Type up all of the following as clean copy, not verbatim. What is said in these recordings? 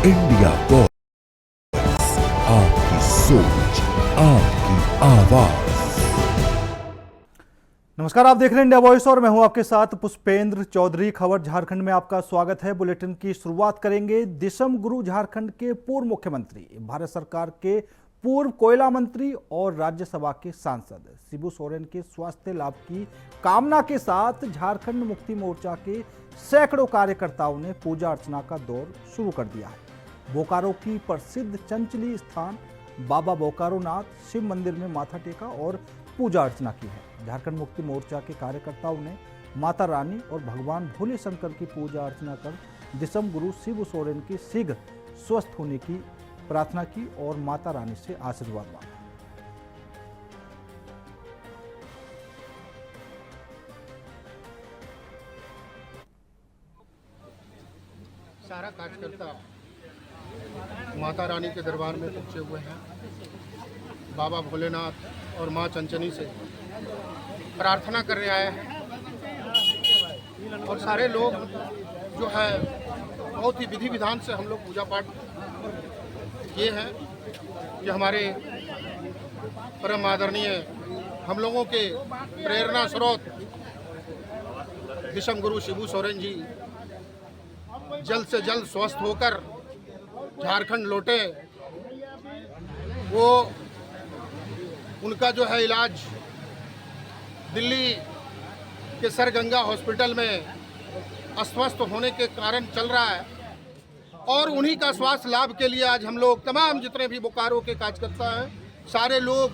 India voice, आपकी सोच, आपकी आवाज। नमस्कार, आप देख रहे हैं इंडिया वॉइस और मैं हूं आपके साथ पुष्पेंद्र चौधरी। खबर झारखंड में आपका स्वागत है। बुलेटिन की शुरुआत करेंगे दिसम गुरु, झारखंड के पूर्व मुख्यमंत्री, भारत सरकार के पूर्व कोयला मंत्री और राज्यसभा के सांसद शिबू सोरेन के स्वास्थ्य लाभ की कामना के साथ झारखंड मुक्ति मोर्चा के सैकड़ों कार्यकर्ताओं ने पूजा अर्चना का दौर शुरू कर दिया है। बोकारो की प्रसिद्ध चंचली स्थान बाबा बोकारो नाथ शिव मंदिर में माथा टेका और पूजा अर्चना की है। झारखंड मुक्ति मोर्चा के कार्यकर्ताओं ने माता रानी और भगवान भोले शंकर की पूजा अर्चना कर दिसम गुरु शिबू सोरेन के शीघ्र स्वस्थ होने की प्रार्थना की और माता रानी से आशीर्वाद मांगा। सारा कार्यकर्ता माता रानी के दरबार में पहुंचे हुए हैं। बाबा भोलेनाथ और मां चंचनी से प्रार्थना करने आए हैं और सारे लोग जो है बहुत ही विधि विधान से हम लोग पूजा पाठ किए हैं कि हमारे परम आदरणीय हम लोगों के प्रेरणा स्रोत दिसम गुरु शिबू सोरेन जी जल्द से जल्द स्वस्थ होकर झारखंड लौटे। वो उनका जो है इलाज दिल्ली के सर गंगा हॉस्पिटल में अस्वस्थ होने के कारण चल रहा है और उन्हीं का स्वास्थ्य लाभ के लिए आज हम लोग तमाम जितने भी बोकारो के कार्यकर्ता हैं सारे लोग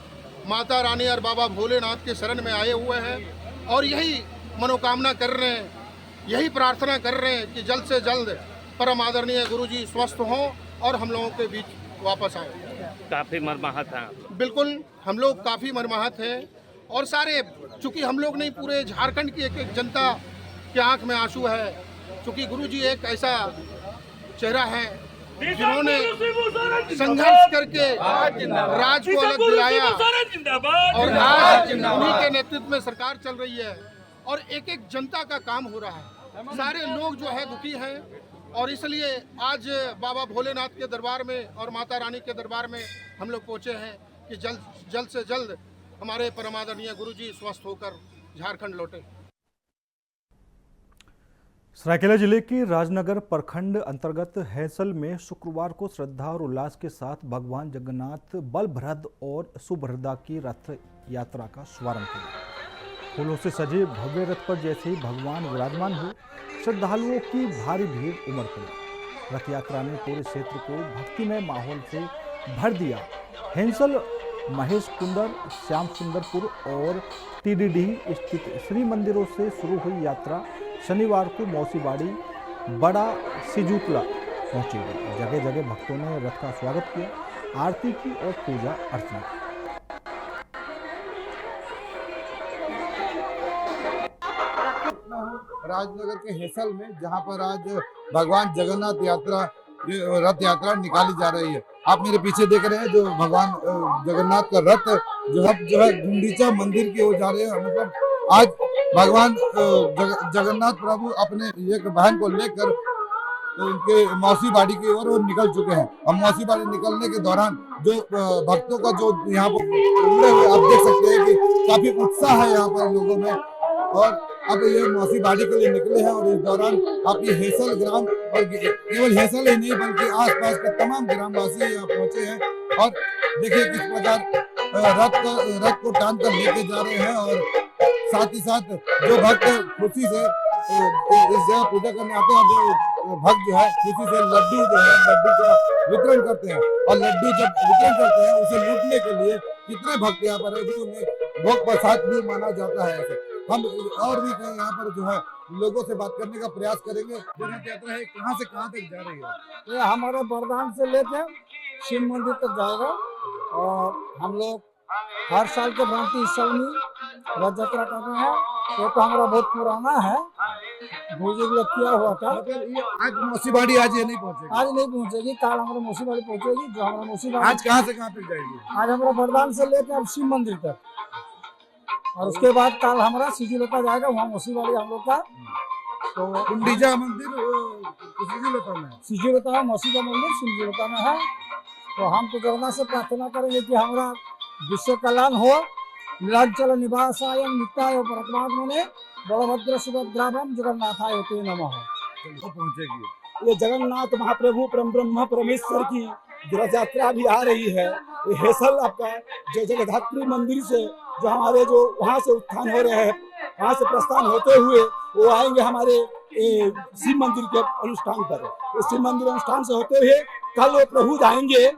माता रानी और बाबा भोलेनाथ के शरण में आए हुए हैं और यही मनोकामना कर रहे हैं, यही प्रार्थना कर रहे हैं कि जल्द से जल्द परम आदरणीय गुरुजी स्वस्थ हों और हम लोगों के बीच वापस आए। काफ़ी मरमाहत हैं। बिल्कुल, हम लोग काफ़ी मरमाहत हैं और सारे, चूँकि हम लोग नहीं पूरे झारखंड की एक एक जनता की आंख में आंसू है, क्योंकि गुरुजी एक ऐसा चेहरा है जिन्होंने संघर्ष करके राज को अलग दिलाया और आज उन्हीं के नेतृत्व में सरकार चल रही है और एक एक जनता का काम हो रहा है। सारे लोग जो है दुखी हैं और इसलिए आज बाबा भोलेनाथ के दरबार में और माता रानी के दरबार में हम लोग पहुँचे हैं कि जल्द से जल्द हमारे परमादरणीय गुरुजी स्वस्थ होकर झारखंड लौटे। सरायकेला जिले के राजनगर प्रखंड अंतर्गत हैसल में शुक्रवार को श्रद्धा और उल्लास के साथ भगवान जगन्नाथ, बलभद्र और सुभद्रा की रथ यात्रा का शुभारंभ किया। फूलों से सजे भव्य रथ पर जैसे ही भगवान विराजमान हुए, श्रद्धालुओं की भारी भीड़ उमड़ पड़ी। रथ यात्रा ने पूरे क्षेत्र को भक्तिमय माहौल से भर दिया। हैंसल, महेश कुंदर, श्याम सुंदरपुर और टीडीडी स्थित श्री मंदिरों से शुरू हुई यात्रा शनिवार को मौसीबाड़ी, बड़ा सिजुतला पहुंचेगी। जगह जगह भक्तों ने रथ का स्वागत किया, आरती की और पूजा अर्चना की। राजनगर के हैसल में, जहां पर आज भगवान जगन्नाथ यात्रा, रथ यात्रा निकाली जा रही है। आप मेरे पीछे देख रहे हैं जो भगवान जगन्नाथ का रथ जो है गुंडीचा मंदिर की ओर जा रहे हैं। मतलब आज भगवान जगन्नाथ प्रभु अपने एक बहन को लेकर उनके मौसीबाड़ी की ओर वो निकल चुके हैं। अब मौसीबाड़ी निकलने के दौरान जो भक्तों का जो यहाँ पर उमड़े हुए आप देख सकते हैं कि काफी उत्साह है यहाँ पर लोगों में और अब ये मौसीबाड़ी के लिए निकले हैं। और इस दौरान आप ये हैसल ग्राम और केवल हैसल ही नहीं बल्कि आसपास के तमाम ग्रामवासी यहाँ पहुंचे हैं और देखिए किस प्रकार रथ को टान कर लेके जा रहे हैं और साथ ही साथ जो भक्त खुशी से इस जगह पूजा करने आते हैं, जो भक्त जो है खुशी से लड्डू का वितरण करते हैं और लड्डू जब वितरण करते हैं उसे लूटने के लिए कितने भक्त यहाँ पर है जो उन्हें भोग प्रसाद भी माना जाता है। ऐसे हम और भी यहाँ पर जो है लोगों से बात करने का प्रयास करेंगे। रथ यात्रा है कहाँ से कहाँ तक जा रही है? ये हमारे बरदान से लेके शिव मंदिर तक जाएगा और हम लोग हर साल के भांति इस साल में रथ यात्रा कर रहे हैं। ये तो हमारा बहुत पुराना है, बुजुर्ग लोग किया हुआ था। ये आज मौसीबाड़ी आज ये नहीं पहुंचेगी? आज नहीं पहुंचेगी, कल हमारा मौसीबाड़ी पहुंचेगी। जो हमारा मौसीबाड़ी आज कहाँ से कहाँ तक जाएगी? आज हमारा बरदान से लेकर अब शिव मंदिर तक और उसके बाद कल हमारा सिजुलता जाएगा, वहाँ मौसीबाड़ी हम लोग का तो गुंडीचा मंदिर सिजुलता में है। सिजुलता मौसी का मंदिर सिजुलता में है। तो हम तो जगन्नाथ से प्रार्थना करेंगे कि हमारा विश्व कल्याण हो। नीलांचल निवासाय नित्याय परमात्मने बलभद्र सुभद्राभ्याम जगन्नाथाय ते नमः। तो पहुंचेगी। ये जगन्नाथ महाप्रभु परम ब्रह्म परमेश्वर की रथ यात्रा भी आ रही है। ये हेसल आपका जो जगद्धात्री मंदिर से जो हमारे जो वहाँ से उत्थान हो रहे हैं, वहाँ से प्रस्थान होते हुए वो आएंगे हमारे शिव मंदिर के अनुष्ठान पर। इस शिव मंदिर अनुष्ठान से होते हुए कल वो प्रभु जाएंगे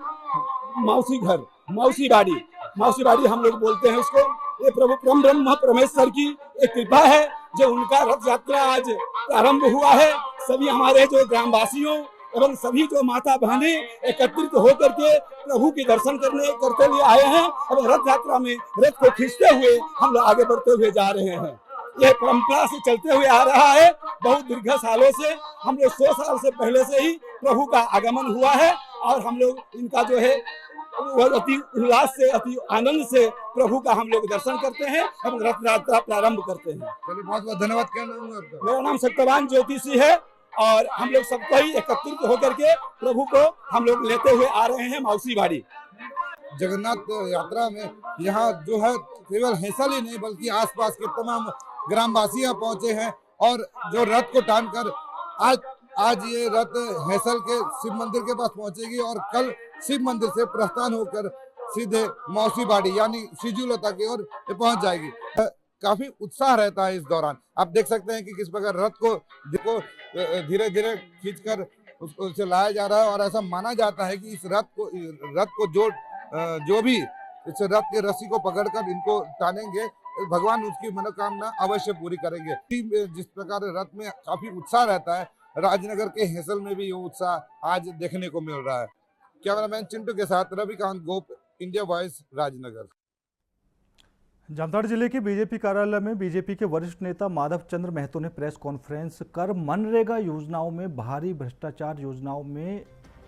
मौसी घर, मौसी बाड़ी हम लोग बोलते हैं उसको। ये प्रभु परम ब्रह्म परमेश्वर की एक कृपा है जो उनका रथ यात्रा आज प्रारंभ हुआ है। सभी हमारे जो ग्रामवासियों एवं सभी जो माता बहनें एकत्रित होकर के प्रभु के दर्शन करते हुए आए हैं। अब रथ यात्रा में रथ को खींचते हुए हम लोग आगे बढ़ते हुए जा रहे हैं। यह परंपरा से चलते हुए आ रहा है बहुत दीर्घ सालों से। हम लोग 100 साल से पहले से ही प्रभु का आगमन हुआ है और हम लोग इनका जो है अति उल्लास से अति आनंद से प्रभु का हम लोग दर्शन करते हैं एवं रथ यात्रा प्रारंभ करते हैं। चलिए बहुत बहुत धन्यवाद। क्या नाम है आपका? मेरा नाम सत्यवान ज्योति सिंह है और हम लोग सबको ही एकत्रित होकर के प्रभु को हम लोग लेते हुए आ रहे हैं मौसी बाड़ी। जगन्नाथ यात्रा में यहाँ जो है केवल हेसल ही नहीं बल्कि आसपास के तमाम ग्रामवासी पहुंचे हैं और जो रथ को टानकर आज ये रथ हेसल के शिव मंदिर के पास पहुंचेगी और कल शिव मंदिर से प्रस्थान होकर सीधे मौसी बाड़ी यानी सिजुलता की ओर पहुंच जाएगी। काफी उत्साह रहता है इस दौरान। आप देख सकते हैं कि किस प्रकार रथ को धीरे धीरे खींचकर उसे लाया जा रहा है और ऐसा माना जाता है कि इस रथ को जो भी इस रथ के रस्सी को पकड़कर इनको टानेंगे भगवान उसकी मनोकामना अवश्य पूरी करेंगे। जिस प्रकार रथ में काफी उत्साह रहता है, राजनगर के हेसल में भी ये उत्साह आज देखने को मिल रहा है। कैमरामैन चिंटू के साथ रविकांत गोप, इंडिया वॉइस, राजनगर। जामताड़ा जिले के बीजेपी कार्यालय में बीजेपी के वरिष्ठ नेता माधव चंद्र महतो ने प्रेस कॉन्फ्रेंस कर मनरेगा योजनाओं में भारी भ्रष्टाचार योजनाओं में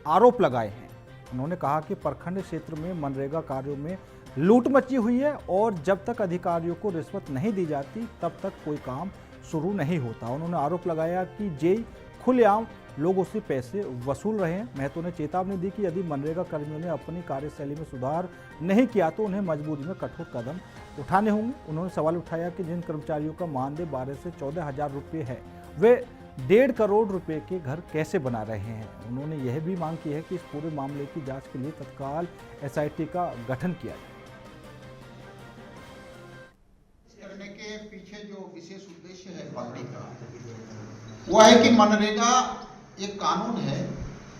आरोप लगाए हैं। उन्होंने कहा कि प्रखंड क्षेत्र में मनरेगा कार्यों में लूट मची हुई है और जब तक अधिकारियों को रिश्वत नहीं दी जाती तब तक कोई काम शुरू नहीं होता। उन्होंने आरोप लगाया कि जेई खुलेआम लोगों से पैसे वसूल रहे हैं। महतो ने चेतावनी दी कि यदि मनरेगा कर्मियों ने अपनी कार्यशैली में सुधार नहीं किया तो उन्हें मजबूरी में कठोर कदम उठाने होंगे। उन्होंने सवाल उठाया कि जिन कर्मचारियों का मानदेय 12 से 14 हज़ार रुपये है वे 1.5 करोड़ रुपए के घर कैसे बना रहे हैं। उन्होंने यह भी मांग की है कि इस पूरे मामले की जांच के लिए तत्काल SIT का गठन किया जाए। करने के पीछे जो विशेष उद्देश्य है पार्टी का वो है कि मनरेगा एक कानून है,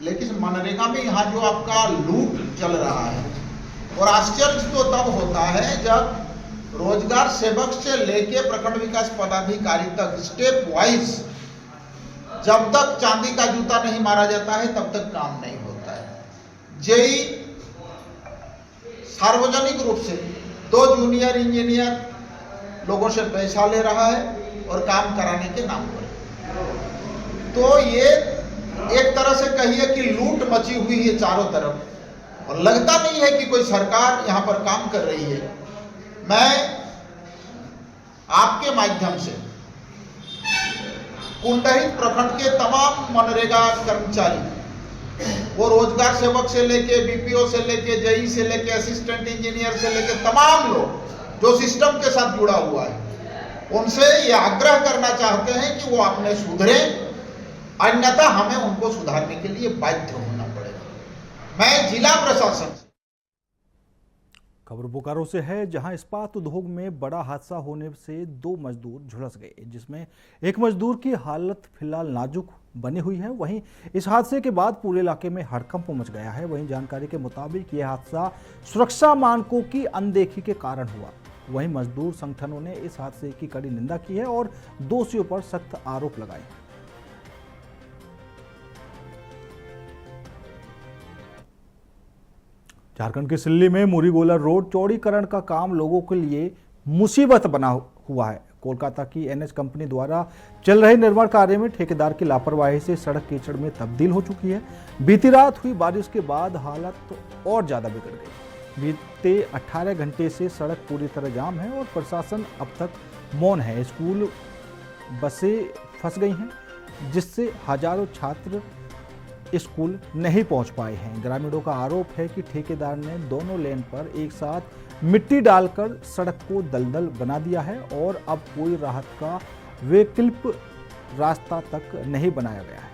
लेकिन मनरेगा में यहाँ जो आपका लूट चल रहा है और आश्चर्य तो तब होता है जब रोजगार सेवक से लेके प्रखंड विकास पदाधिकारी तक स्टेप वाइज जब तक चांदी का जूता नहीं मारा जाता है तब तक काम नहीं होता है। जेई सार्वजनिक रूप से 2 जूनियर इंजीनियर लोगों से पैसा ले रहा है और काम कराने के नाम पर। तो ये एक तरह से कहिए कि लूट मची हुई है चारों तरफ और लगता नहीं है कि कोई सरकार यहाँ पर काम कर रही है। मैं आपके माध्यम से कुंडहित प्रखंड के तमाम मनरेगा कर्मचारी, वो रोजगार सेवक से लेके BPO से लेके जेई से लेके असिस्टेंट इंजीनियर से लेके तमाम लोग जो सिस्टम के साथ जुड़ा हुआ है, उनसे ये आग्रह करना चाहते हैं कि वो अपने सुधरे, अन्यथा हमें उनको सुधारने के लिए बाध्य होना पड़ेगा। मैं जिला प्रशासन। खबर बोकारो से है, जहां इस्पात उद्योग में बड़ा हादसा होने से 2 मजदूर झुलस गए, जिसमें एक मजदूर की हालत फिलहाल नाजुक बनी हुई है। वहीं इस हादसे के बाद पूरे इलाके में हड़कंप मच गया है। वहीं जानकारी के मुताबिक यह हादसा सुरक्षा मानकों की अनदेखी के कारण हुआ। वहीं मजदूर संगठनों ने इस हादसे की कड़ी निंदा की है और दोषियों पर सख्त आरोप लगाए हैं। झारखंड के सिल्ली में मुरीगोला रोड चौड़ीकरण का काम लोगों के लिए मुसीबत बना हुआ है। कोलकाता की NH कंपनी द्वारा चल रहे निर्माण कार्य में ठेकेदार की लापरवाही से सड़क कीचड़ में तब्दील हो चुकी है। बीती रात हुई बारिश के बाद हालत तो और ज्यादा बिगड़ गई। बीते 18 घंटे से सड़क पूरी तरह जाम है और प्रशासन अब तक मौन है। स्कूल बसें फंस गई हैं, जिससे हजारों छात्र स्कूल नहीं पहुंच पाए हैं। ग्रामीणों का आरोप है कि ठेकेदार ने दोनों लेन पर एक साथ मिट्टी डालकर सड़क को दलदल बना दिया है और अब कोई राहत का वैकल्पिक रास्ता तक नहीं बनाया गया है।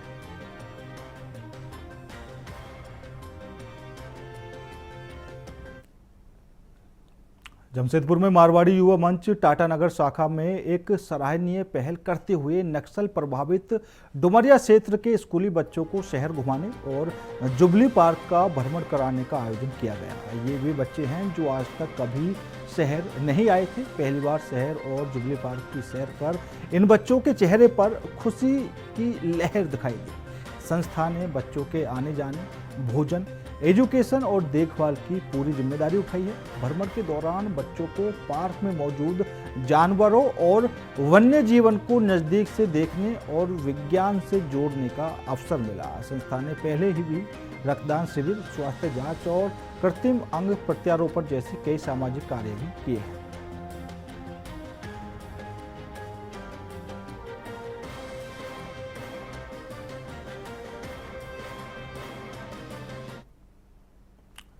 जमशेदपुर में मारवाड़ी युवा मंच टाटानगर शाखा में एक सराहनीय पहल करते हुए नक्सल प्रभावित डुमरिया क्षेत्र के स्कूली बच्चों को शहर घुमाने और जुबली पार्क का भ्रमण कराने का आयोजन किया गया। ये वे बच्चे हैं जो आज तक कभी शहर नहीं आए थे। पहली बार शहर और जुबली पार्क की सैर कर इन बच्चों के चेहरे पर खुशी की लहर दिखाई दी। संस्था ने बच्चों के आने जाने, भोजन, एजुकेशन और देखभाल की पूरी जिम्मेदारी उठाई है। भ्रमण के दौरान बच्चों को पार्क में मौजूद जानवरों और वन्य जीवन को नज़दीक से देखने और विज्ञान से जोड़ने का अवसर मिला। संस्था ने पहले ही भी रक्तदान शिविर, स्वास्थ्य जांच और कृत्रिम अंग प्रत्यारोपण जैसे कई सामाजिक कार्य भी किए हैं।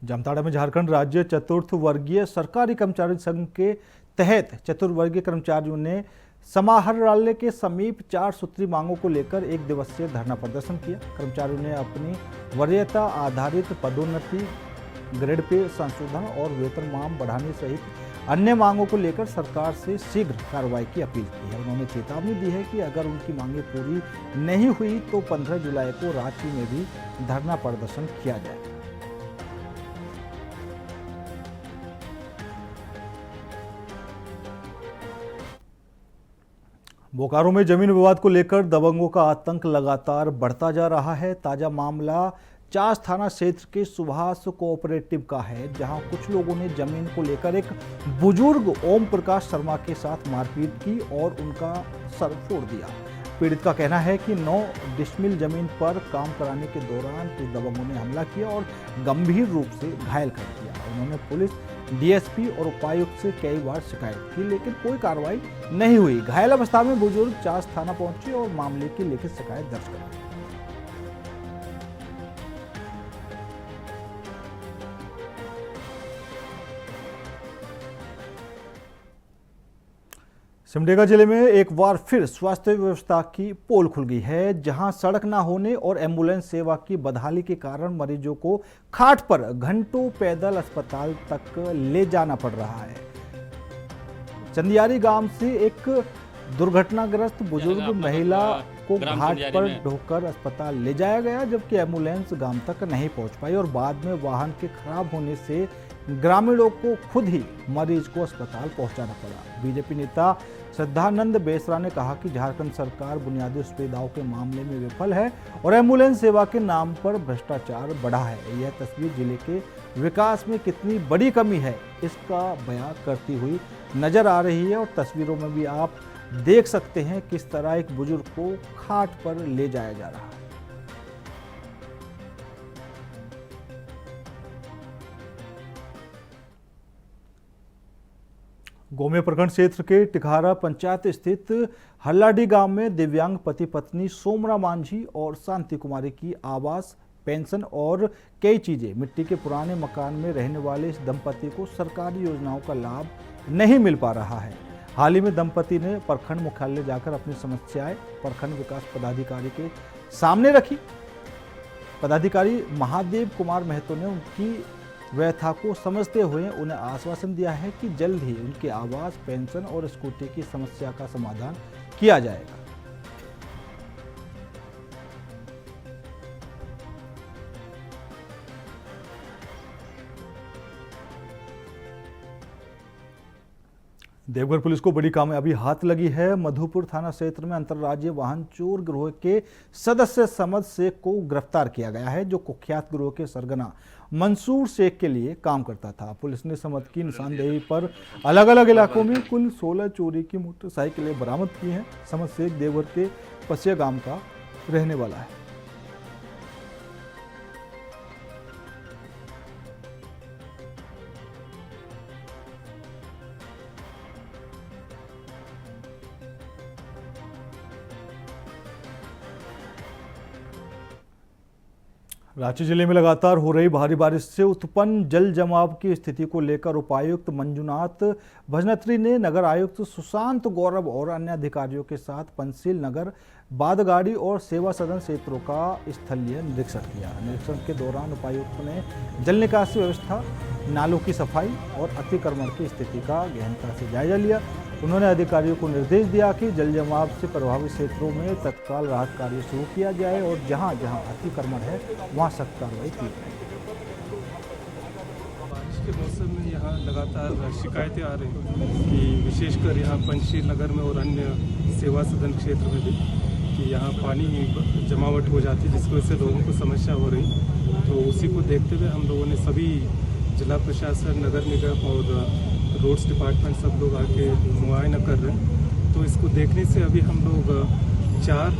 जामताड़ा में झारखंड राज्य चतुर्थ वर्गीय सरकारी कर्मचारी संघ के तहत चतुर्वर्गीय कर्मचारियों ने समाहरणालय के समीप 4 सूत्री मांगों को लेकर 1 दिवसीय धरना प्रदर्शन किया। कर्मचारियों ने अपनी वरीयता आधारित पदोन्नति, ग्रेड पे संशोधन और वेतनमान बढ़ाने सहित अन्य मांगों को लेकर सरकार से शीघ्र कार्रवाई की अपील की है। उन्होंने चेतावनी दी है कि अगर उनकी मांगें पूरी नहीं हुई तो 15 जुलाई को रांची में भी धरना प्रदर्शन किया जाएगा। बोकारो में जमीन विवाद को लेकर दबंगों का आतंक लगातार बढ़ता जा रहा है। ताजा मामला चास थाना क्षेत्र के सुभाष कोऑपरेटिव का है, जहां कुछ लोगों ने जमीन को लेकर एक बुजुर्ग ओम प्रकाश शर्मा के साथ मारपीट की और उनका सर फोड़ दिया। पीड़ित का कहना है कि 9 डिसमिल जमीन पर काम कराने के दौरान कुछ दबंगों ने हमला किया और गंभीर रूप से घायल कर दिया। उन्होंने पुलिस, डीएसपी और उपायुक्त से कई बार शिकायत की, लेकिन कोई कार्रवाई नहीं हुई। घायल अवस्था में बुजुर्ग चास थाना पहुंचे और मामले की लिखित शिकायत दर्ज कराई। सिमडेगा जिले में एक बार फिर स्वास्थ्य व्यवस्था की पोल खुल गई है, जहां सड़क न होने और एम्बुलेंस सेवा की बदहाली के कारण मरीजों को खाट पर घंटों पैदल अस्पताल तक ले जाना पड़ रहा है। चंदियारी गांव से एक दुर्घटनाग्रस्त बुजुर्ग महिला को घाट पर ढोकर अस्पताल ले जाया गया, जबकि एम्बुलेंस गांव तक नहीं पहुंच पाई और बाद में वाहन के खराब होने से ग्रामीणों को खुद ही मरीज को अस्पताल पहुंचाना पड़ा। बीजेपी नेता श्रद्धानंद बेसरा ने कहा कि झारखंड सरकार बुनियादी सुविधाओं के मामले में विफल है और एम्बुलेंस सेवा के नाम पर भ्रष्टाचार बढ़ा है। यह तस्वीर जिले के विकास में कितनी बड़ी कमी है, इसका बयां करती हुई नजर आ रही है और तस्वीरों में भी आप देख सकते हैं किस तरह एक बुजुर्ग को खाट पर ले जाया जा रहा है। गोमे प्रखंड क्षेत्र के टिकहारा पंचायत स्थित हल्लाडी गांव में दिव्यांग पति पत्नी सोमरा मांझी और शांति कुमारी की आवास, पेंशन और कई चीजें मिट्टी के पुराने मकान में रहने वाले इस दंपति को सरकारी योजनाओं का लाभ नहीं मिल पा रहा है। हाल ही में दंपति ने प्रखंड मुख्यालय जाकर अपनी समस्याएं प्रखंड विकास पदाधिकारी के सामने रखी। पदाधिकारी महादेव कुमार महतो ने उनकी व्यथा को समझते हुए उन्हें आश्वासन दिया है कि जल्द ही उनके आवास, पेंशन और स्कूटी की समस्या का समाधान किया जाएगा। देवघर पुलिस को बड़ी कामयाबी हाथ लगी है। मधुपुर थाना क्षेत्र में अंतर्राज्यीय वाहन चोर गिरोह के सदस्य समद शेख को गिरफ्तार किया गया है, जो कुख्यात गिरोह के सरगना मंसूर शेख के लिए काम करता था। पुलिस ने समद की निशानदेही पर अलग अलग इलाकों में कुल 16 चोरी की मोटरसाइकिलें बरामद की हैं। समद शेख देवघर के पसिया गांव का रहने वाला है। रांची जिले में लगातार हो रही भारी बारिश से उत्पन्न जल जमाव की स्थिति को लेकर उपायुक्त मंजुनाथ भजनत्री ने नगर आयुक्त सुशांत गौरव और अन्य अधिकारियों के साथ पंचशील नगर, बादगाड़ी और सेवा सदन क्षेत्रों का स्थलीय निरीक्षण किया। निरीक्षण के दौरान उपायुक्त ने जल निकासी व्यवस्था, नालों की सफाई और अतिक्रमण की स्थिति का गहनता से जायजा लिया। उन्होंने अधिकारियों को निर्देश दिया कि जल जमाव से प्रभावित क्षेत्रों में तत्काल राहत कार्य शुरू किया जाए और जहां जहां अतिक्रमण है वहां सख्त कार्रवाई की जाए। बारिश के मौसम में यहाँ लगातार शिकायतें आ रही हैं कि विशेषकर यहाँ पंचशील नगर में और अन्य सेवा सदन क्षेत्र में भी कि यहाँ पानी जमावट हो जाती है, जिसकी वजह से लोगों को समस्या हो रही। तो उसी को देखते हुए हम लोगों ने सभी जिला प्रशासन, नगर निगम और रोड्स डिपार्टमेंट सब लोग आके मुआयना कर रहे हैं। तो इसको देखने से अभी हम लोग 4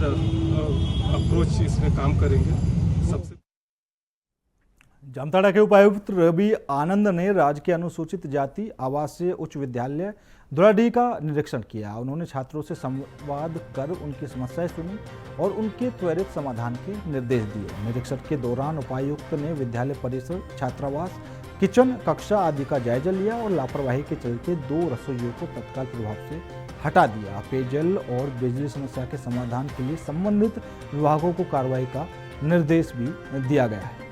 अप्रोच इसमें काम करेंगे। सबसे जामताड़ा के उपायुक्त रवि आनंद ने राज्य के अनुसूचित जाति आवासीय उच्च विद्यालय दुलाडीह का निरीक्षण किया। उन्होंने छात्रों से संवाद कर उनकी समस्याएं सुनी और उनके त्वरित समाधान के निर्देश दिए। निरीक्षण के दौरान उपायुक्त ने विद्यालय परिसर, छात्रावास, किचन, कक्षा आदि का जायजा लिया और लापरवाही के चलते 2 रसोइयों को तत्काल प्रभाव से हटा दिया। पेयजल और बिजली समस्या के समाधान के लिए संबंधित विभागों को कार्रवाई का निर्देश भी दिया गया है।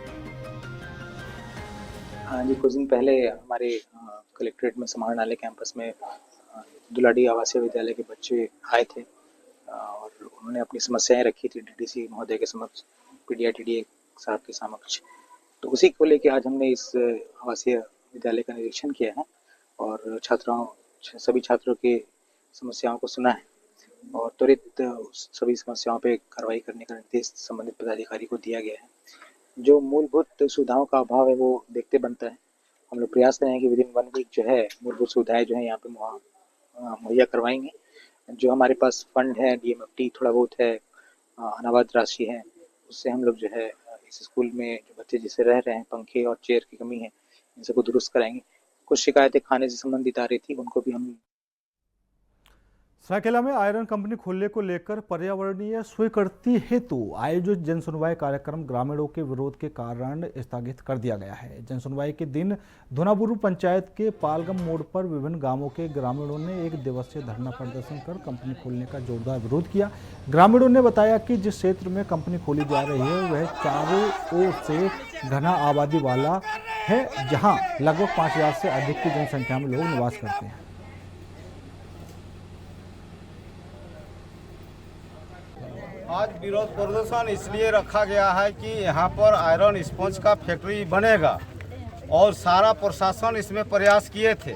हाँ जी, कुछ दिन पहले हमारे कलेक्ट्रेट में समाहरणालय कैंपस में दुलाडीह आवासीय विद्यालय के बच्चे आए थे और उन्होंने अपनी समस्याएं रखी थी डीडीसी महोदय के समक्ष, पीडीआई साहब के समक्ष। तो उसी को लेकर आज हमने इस आवासीय विद्यालय का निरीक्षण किया है और सभी छात्रों की समस्याओं को सुना है और त्वरित सभी समस्याओं पर कार्रवाई करने का निर्देश संबंधित पदाधिकारी को दिया गया है। जो मूलभूत सुविधाओं का अभाव है वो देखते बनता है। हम लोग प्रयास करेंगे कि विदिन 1 वीक जो है मूलभूत सुविधाएं जो है यहाँ पे मुहैया करवाएंगे। जो हमारे पास फंड है, डीएमएफटी थोड़ा बहुत है, अनावध राशि है, उससे हम लोग जो है इस स्कूल में जो बच्चे जिसे रह रहे हैं, पंखे और चेयर की कमी है, इन सबको दुरुस्त कराएंगे। कुछ शिकायतें खाने से संबंधित आ रही थी, उनको भी हम। सरायकेला में आयरन कंपनी खोलने को लेकर पर्यावरणीय स्वीकृति हेतु आयोजित जनसुनवाई कार्यक्रम ग्रामीणों के विरोध के कारण स्थगित कर दिया गया है। जनसुनवाई के दिन धुनाबुरु पंचायत के पालगम मोड़ पर विभिन्न गांवों के ग्रामीणों ने 1 दिवसीय धरना प्रदर्शन कर कंपनी खोलने का जोरदार विरोध किया। ग्रामीणों ने बताया कि जिस क्षेत्र में कंपनी खोली जा रही है वह चारों ओर से घना आबादी वाला है, जहाँ लगभग 5000 से अधिक की जनसंख्या में लोग निवास करते हैं। आज विरोध प्रदर्शन इसलिए रखा गया है कि यहाँ पर आयरन स्पंज का फैक्ट्री बनेगा और सारा प्रशासन इसमें प्रयास किए थे।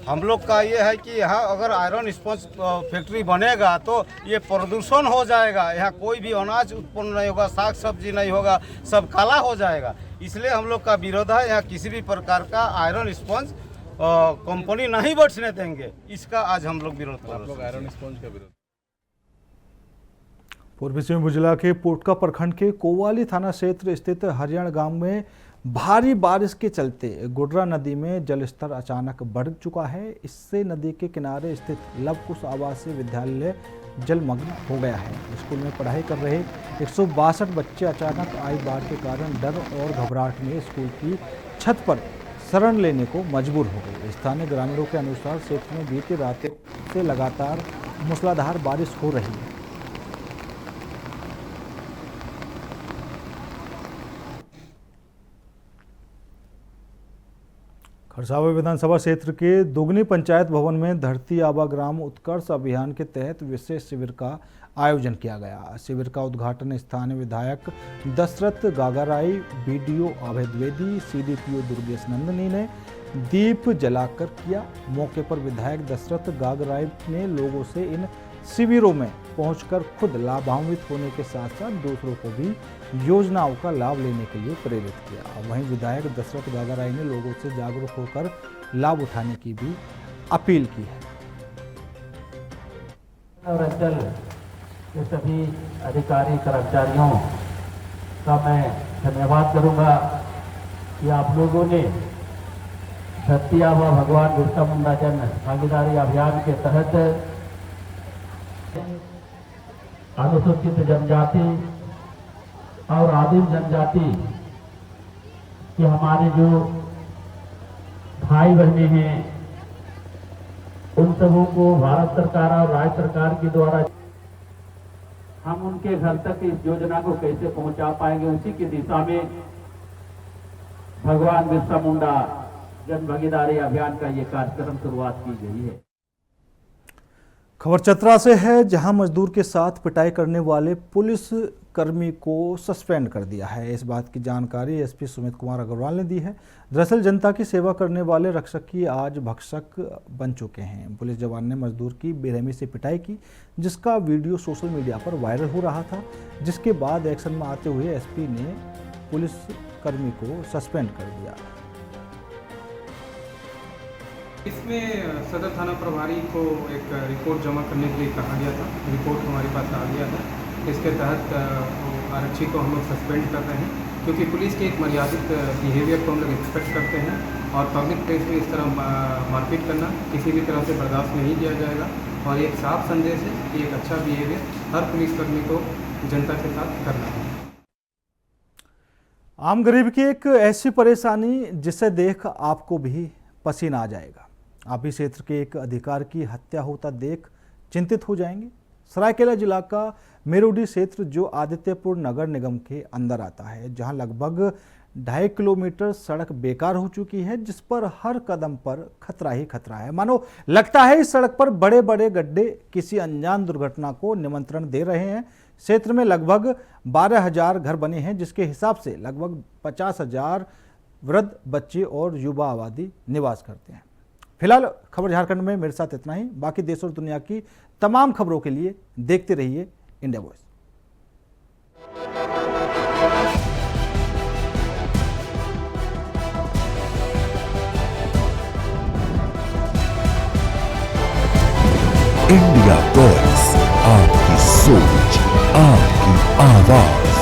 हम लोग का ये है कि यहाँ अगर आयरन स्पंज फैक्ट्री बनेगा तो ये प्रदूषण हो जाएगा, यहाँ कोई भी अनाज उत्पन्न नहीं होगा, साग सब्जी नहीं होगा, सब काला हो जाएगा। इसलिए हम लोग का विरोध है, यहाँ किसी भी प्रकार का आयरन स्पंज कंपनी नहीं बैठने देंगे। इसका आज हम लोग विरोध कर रहे हैं। आयरन स्पंज का विरोध पूर्वी सिंहभूम जिला के पोटका प्रखंड के कोवाली थाना क्षेत्र स्थित हरियाणा गांव में भारी बारिश के चलते गुडरा नदी में जलस्तर अचानक बढ़ चुका है। इससे नदी के किनारे स्थित लवकुश आवासीय विद्यालय जलमग्न हो गया है। स्कूल में पढ़ाई कर रहे 162 बच्चे अचानक आई बाढ़ के कारण डर और घबराहट में स्कूल की छत पर शरण लेने को मजबूर हो गए। स्थानीय ग्रामीणों के अनुसार क्षेत्र में बीती रात से लगातार मूसलाधार बारिश हो रही है। खरसावा विधानसभा क्षेत्र के दुगनी पंचायत भवन में धरती आबा ग्राम उत्कर्ष अभियान के तहत विशेष शिविर का आयोजन किया गया। शिविर का उद्घाटन स्थानीय विधायक दशरथ गागाराई, बीडीओ अभय द्विवेदी, सीडीपीओ दुर्गेश नंदनी ने दीप जलाकर किया। मौके पर विधायक दशरथ गागाराई ने लोगों से इन शिविरों में पहुंचकर खुद लाभान्वित होने के साथ साथ दूसरों को भी योजनाओं का लाभ लेने के लिए प्रेरित किया। वहीं विधायक दशरथ गागाराई ने लोगों से जागरूक होकर लाभ उठाने की भी अपील की है। और अंचल के सभी अधिकारी कर्मचारियों का मैं धन्यवाद करूंगा कि आप लोगों ने धरती आबा भगवान बिरसा मुंडा जन भागीदारी अभियान के तहत अनुसूचित जनजाति और आदिम जनजाति कि हमारे जो भाई बहने हैं उन सबों को भारत सरकार और राज्य सरकार के द्वारा हम उनके घर तक इस योजना को कैसे पहुंचा पाएंगे, उसी की दिशा में भगवान बिरसा मुंडा जन भागीदारी अभियान का ये कार्यक्रम शुरुआत की गई है। खबर चतरा से है, जहां मजदूर के साथ पिटाई करने वाले पुलिस कर्मी को सस्पेंड कर दिया है। इस बात की जानकारी एसपी सुमित कुमार अग्रवाल ने दी है। दरअसल जनता की सेवा करने वाले रक्षक की आज भक्षक बन चुके हैं। पुलिस जवान ने मजदूर की बेरहमी से पिटाई की, जिसका वीडियो सोशल मीडिया पर वायरल हो रहा था, जिसके बाद एक्शन में आते हुए एसपी ने पुलिस कर्मी को सस्पेंड कर दिया। इसमें सदर थाना प्रभारी को एक रिपोर्ट जमा करने के लिए कहा गया था। रिपोर्ट हमारे पास आ गया था। इसके तहत आरक्षी को हम लोग सस्पेंड कर रहे हैं, क्योंकि पुलिस के एक मर्यादित बिहेवियर को हम लोग एक्सपेक्ट करते हैं और पब्लिक प्लेस में इस तरह मारपीट करना किसी भी तरह से बर्दाश्त नहीं किया जाएगा। और एक साफ संदेश है कि एक अच्छा बिहेवियर हर पुलिसकर्मी को जनता के साथ करना है। आम गरीब की एक ऐसी परेशानी जिसे देख आपको भी पसीना आ जाएगा। आप इस क्षेत्र के एक अधिकारी की हत्या होता देख चिंतित हो जाएंगे। सरायकेला जिला का मेरुडी क्षेत्र जो आदित्यपुर नगर निगम के अंदर आता है, जहां लगभग 2.5 किलोमीटर सड़क बेकार हो चुकी है, जिस पर हर कदम पर खतरा ही खतरा है। मानो लगता है इस सड़क पर बड़े बड़े गड्ढे किसी अनजान दुर्घटना को निमंत्रण दे रहे हैं। क्षेत्र में लगभग 12,000 घर बने हैं, जिसके हिसाब से लगभग 50,000 वृद्ध, बच्चे और युवा आबादी निवास करते हैं। फिलहाल खबर झारखंड में मेरे साथ इतना ही। बाकी देश और दुनिया की तमाम खबरों के लिए देखते रहिए इंडिया वॉइस। इंडिया वॉइस, आपकी सोच, आपकी आवाज।